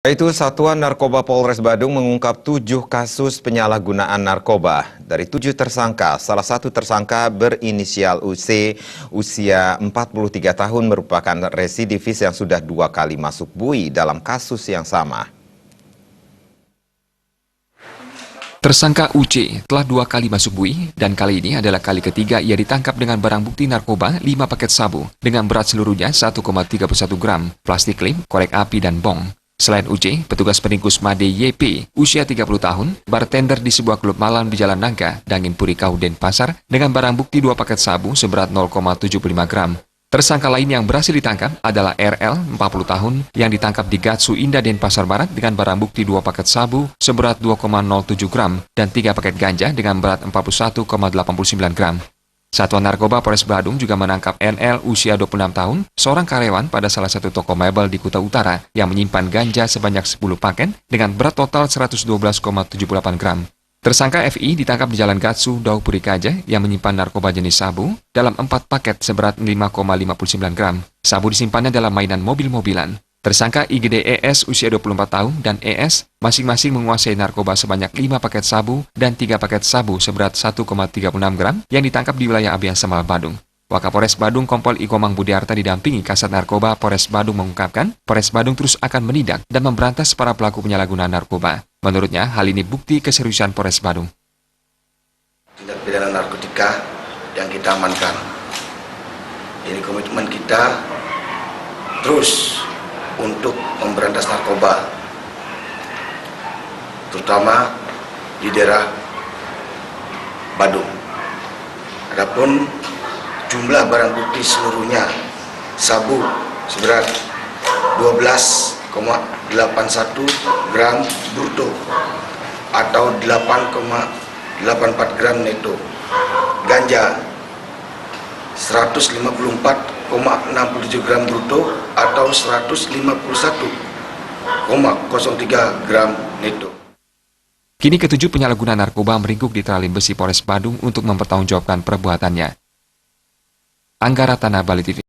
Itu Satuan Narkoba Polres Badung mengungkap 7 kasus penyalahgunaan narkoba. Dari 7 tersangka, salah satu tersangka berinisial UC, usia 43 tahun merupakan residivis yang sudah 2 kali masuk bui dalam kasus yang sama. Tersangka UC telah 2 kali masuk bui dan kali ini adalah kali ketiga ia ditangkap dengan barang bukti narkoba 5 paket sabu dengan berat seluruhnya 1,31 gram, plastik lem, korek api, dan bong. Selain UC, petugas peringkus Made YP, usia 30 tahun, bartender di sebuah klub malam di Jalan Nangka, Dangin Puri, Denpasar, dengan barang bukti 2 paket sabu seberat 0,75 gram. Tersangka lain yang berhasil ditangkap adalah RL, 40 tahun, yang ditangkap di Gatsu Indah, Denpasar Barat dengan barang bukti 2 paket sabu seberat 2,07 gram dan 3 paket ganja dengan berat 41,89 gram. Satuan Narkoba Polres Badung juga menangkap NL usia 26 tahun, seorang karyawan pada salah satu toko mebel di Kuta Utara yang menyimpan ganja sebanyak 10 paket dengan berat total 112,78 gram. Tersangka FI ditangkap di Jalan Gatsu, Dau Purikaja yang menyimpan narkoba jenis sabu dalam 4 paket seberat 5,59 gram. Sabu disimpannya dalam mainan mobil-mobilan. Tersangka IGD ES usia 24 tahun dan ES masing-masing menguasai narkoba sebanyak 5 paket sabu dan 3 paket sabu seberat 1,36 gram yang ditangkap di wilayah Abian Semal, Badung. Wakapolres Badung Kompol Ikomang Budiarta didampingi Kasat Narkoba Polres Badung mengungkapkan, Polres Badung terus akan menindak dan memberantas para pelaku penyalahgunaan narkoba. Menurutnya, hal ini bukti keseriusan Polres Badung. Tindak pidana narkotika yang kita amankan. Jadi komitmen kita terus untuk memberantas narkoba, terutama di daerah Badung. Adapun jumlah barang bukti seluruhnya sabu seberat 12,81 gram bruto atau 8,84 gram neto, ganja 154,67 gram bruto atau 151,03 gram neto. Kini ketujuh penyalahguna narkoba meringkuk di Tralim Besi Polres Badung untuk mempertanggungjawabkan perbuatannya. Anggara Tanah, Bali TV.